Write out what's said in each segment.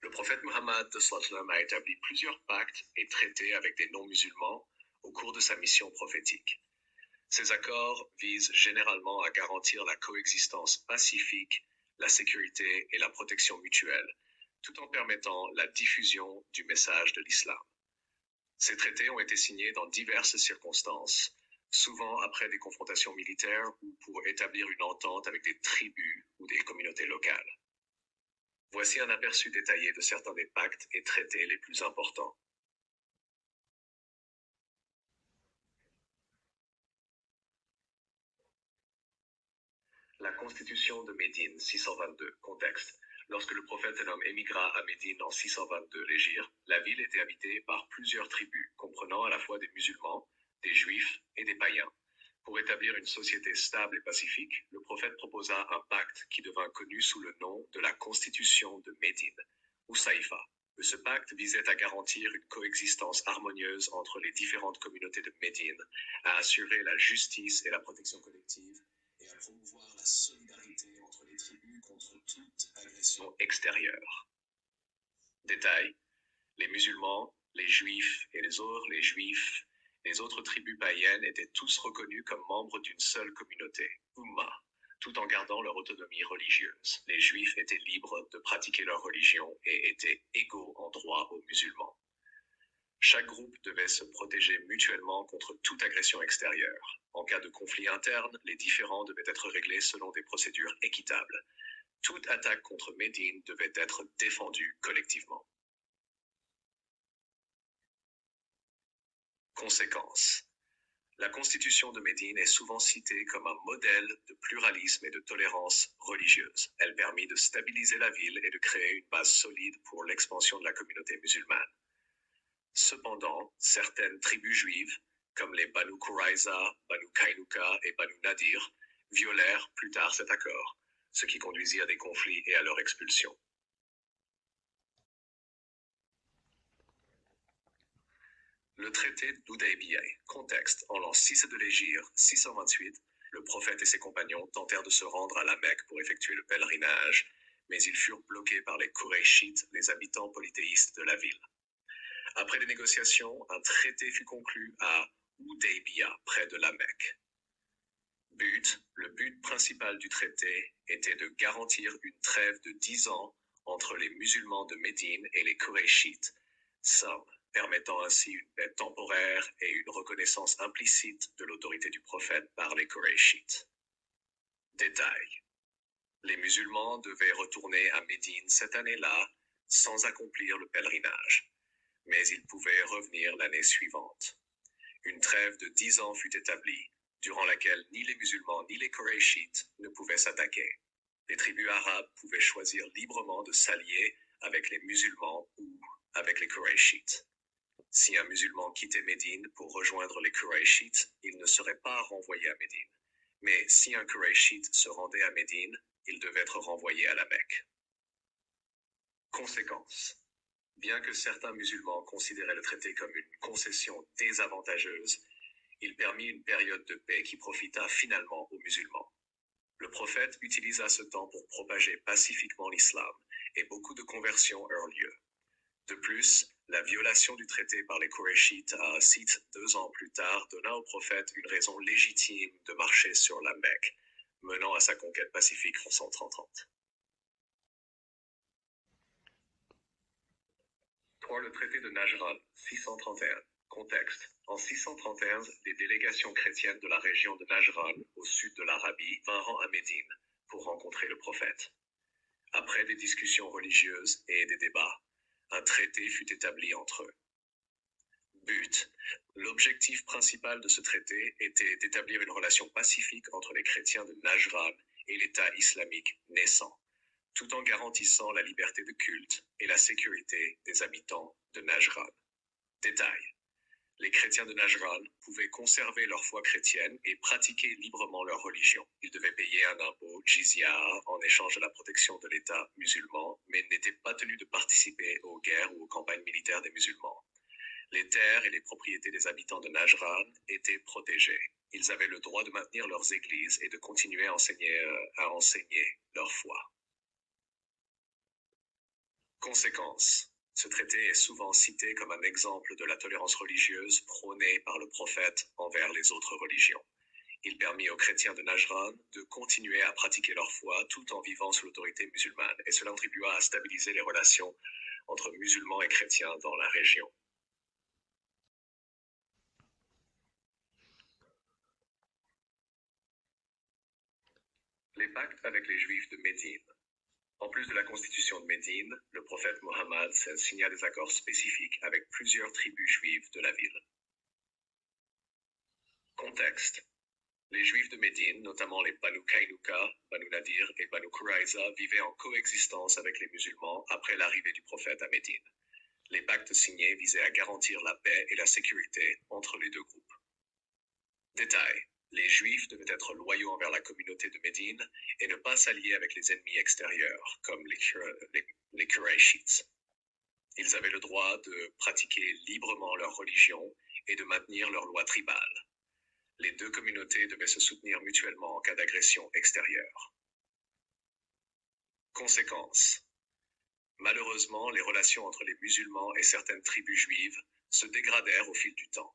Le prophète Muhammad a établi plusieurs pactes et traités avec des non-musulmans au cours de sa mission prophétique. Ces accords visent généralement à garantir la coexistence pacifique, la sécurité et la protection mutuelle, tout en permettant la diffusion du message de l'islam. Ces traités ont été signés dans diverses circonstances, souvent après des confrontations militaires ou pour établir une entente avec des tribus ou des communautés locales. Voici un aperçu détaillé de certains des pactes et traités les plus importants. La Constitution de Médine, 622, contexte. Lorsque le prophète un homme émigra à Médine en 622 l'Hégire, la ville était habitée par plusieurs tribus, comprenant à la fois des musulmans, des juifs et des païens. Pour établir une société stable et pacifique, le prophète proposa un pacte qui devint connu sous le nom de la Constitution de Médine, ou Saïfa. Ce pacte visait à garantir une coexistence harmonieuse entre les différentes communautés de Médine, à assurer la justice et la protection collective, et à promouvoir la solidarité entre les tribus contre toute agression extérieure. Détail, les musulmans, les juifs et les autres tribus païennes étaient tous reconnus comme membres d'une seule communauté, Ummah, tout en gardant leur autonomie religieuse. Les juifs étaient libres de pratiquer leur religion et étaient égaux en droit aux musulmans. Chaque groupe devait se protéger mutuellement contre toute agression extérieure. En cas de conflit interne, les différends devaient être réglés selon des procédures équitables. Toute attaque contre Médine devait être défendue collectivement. Conséquences. La Constitution de Médine est souvent citée comme un modèle de pluralisme et de tolérance religieuse. Elle permit de stabiliser la ville et de créer une base solide pour l'expansion de la communauté musulmane. Cependant, certaines tribus juives, comme les Banu Qurayza, Banu Kainuka et Banu Nadir, violèrent plus tard cet accord, ce qui conduisit à des conflits et à leur expulsion. Le traité d'Hudaybiyah, contexte, en l'an 6 de l'Hégire, 628, le prophète et ses compagnons tentèrent de se rendre à la Mecque pour effectuer le pèlerinage, mais ils furent bloqués par les Qurayshites, les habitants polythéistes de la ville. Après des négociations, un traité fut conclu à Hudaybiyah, près de la Mecque. Le but principal du traité était de garantir une trêve de 10 ans entre les musulmans de Médine et les Qurayshites, permettant ainsi une paix temporaire et une reconnaissance implicite de l'autorité du prophète par les Qurayshites. Détail. Les musulmans devaient retourner à Médine cette année-là sans accomplir le pèlerinage, mais ils pouvaient revenir l'année suivante. Une trêve de 10 ans fut établie, durant laquelle ni les musulmans ni les Qurayshites ne pouvaient s'attaquer. Les tribus arabes pouvaient choisir librement de s'allier avec les musulmans ou avec les Qurayshites. Si un musulman quittait Médine pour rejoindre les Qurayshites, il ne serait pas renvoyé à Médine. Mais si un Qurayshite se rendait à Médine, il devait être renvoyé à la Mecque. Conséquences. Bien que certains musulmans considéraient le traité comme une concession désavantageuse, il permit une période de paix qui profita finalement aux musulmans. Le prophète utilisa ce temps pour propager pacifiquement l'islam, et beaucoup de conversions eurent lieu. De plus, la violation du traité par les Qurayshites à Assit 2 ans plus tard donna au prophète une raison légitime de marcher sur la Mecque, menant à sa conquête pacifique en 130. Pour le traité de Najran, 631. Contexte. En 631, les délégations chrétiennes de la région de Najran, au sud de l'Arabie, vinrent à Médine pour rencontrer le prophète. Après des discussions religieuses et des débats, un traité fut établi entre eux. L'objectif principal de ce traité était d'établir une relation pacifique entre les chrétiens de Najran et l'État islamique naissant, tout en garantissant la liberté de culte et la sécurité des habitants de Najran. Détail. Les chrétiens de Najran pouvaient conserver leur foi chrétienne et pratiquer librement leur religion. Ils devaient payer un impôt, jizya, en échange de la protection de l'État musulman, mais n'étaient pas tenus de participer aux guerres ou aux campagnes militaires des musulmans. Les terres et les propriétés des habitants de Najran étaient protégées. Ils avaient le droit de maintenir leurs églises et de continuer à enseigner leur foi. Conséquence. Ce traité est souvent cité comme un exemple de la tolérance religieuse prônée par le prophète envers les autres religions. Il permit aux chrétiens de Najran de continuer à pratiquer leur foi tout en vivant sous l'autorité musulmane, et cela contribua à stabiliser les relations entre musulmans et chrétiens dans la région. Les pactes avec les Juifs de Médine. En plus de la constitution de Médine, le prophète Mohammed signa des accords spécifiques avec plusieurs tribus juives de la ville. Contexte. Les Juifs de Médine, notamment les Banu Kainuka, Banu Nadir et Banu Qurayza, vivaient en coexistence avec les musulmans après l'arrivée du prophète à Médine. Les pactes signés visaient à garantir la paix et la sécurité entre les deux groupes. Détail. Les Juifs devaient être loyaux envers la communauté de Médine et ne pas s'allier avec les ennemis extérieurs, comme les Qurayshites. Ils avaient le droit de pratiquer librement leur religion et de maintenir leurs lois tribales. Les deux communautés devaient se soutenir mutuellement en cas d'agression extérieure. Conséquence. Malheureusement, les relations entre les musulmans et certaines tribus juives se dégradèrent au fil du temps.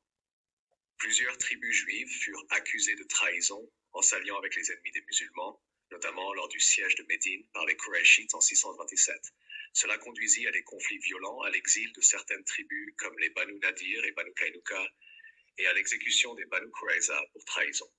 Plusieurs tribus juives furent accusées de trahison en s'alliant avec les ennemis des musulmans, notamment lors du siège de Médine par les Qurayshites en 627. Cela conduisit à des conflits violents, à l'exil de certaines tribus comme les Banu Nadir et Banu Kainuka, et à l'exécution des Banu Qurayza pour trahison.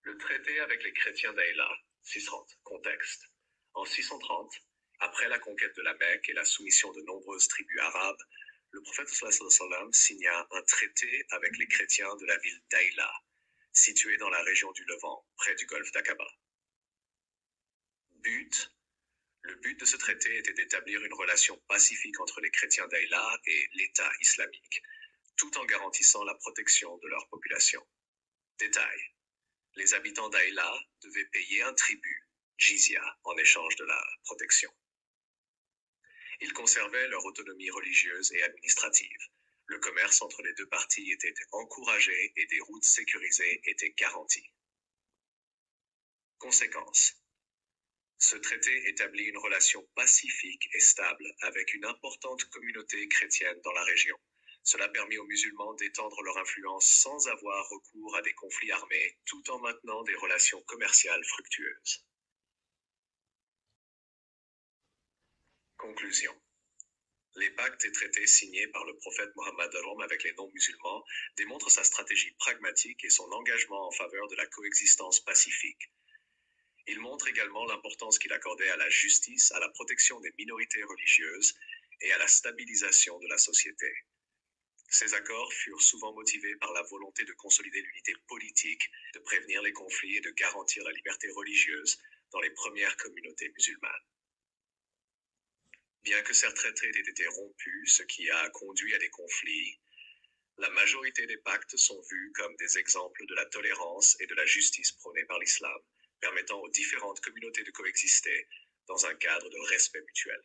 Le traité avec les chrétiens d'Aïla, 630, contexte. En 630, après la conquête de la Mecque et la soumission de nombreuses tribus arabes, le prophète sallam signa un traité avec les chrétiens de la ville d'Aïla, située dans la région du Levant, près du golfe d'Aqaba. Le but de ce traité était d'établir une relation pacifique entre les chrétiens d'Aïla et l'État islamique, tout en garantissant la protection de leur population. Détail. Les habitants d'Aïla devaient payer un tribut, jizya, en échange de la protection. Ils conservaient leur autonomie religieuse et administrative. Le commerce entre les deux parties était encouragé et des routes sécurisées étaient garanties. Conséquence. Ce traité établit une relation pacifique et stable avec une importante communauté chrétienne dans la région. Cela permit aux musulmans d'étendre leur influence sans avoir recours à des conflits armés, tout en maintenant des relations commerciales fructueuses. Conclusion. Les pactes et traités signés par le prophète Mohammed avec les non-musulmans démontrent sa stratégie pragmatique et son engagement en faveur de la coexistence pacifique. Il montre également l'importance qu'il accordait à la justice, à la protection des minorités religieuses et à la stabilisation de la société. Ces accords furent souvent motivés par la volonté de consolider l'unité politique, de prévenir les conflits et de garantir la liberté religieuse dans les premières communautés musulmanes. Bien que certains traités aient été rompus, ce qui a conduit à des conflits, la majorité des pactes sont vus comme des exemples de la tolérance et de la justice prônée par l'islam, permettant aux différentes communautés de coexister dans un cadre de respect mutuel.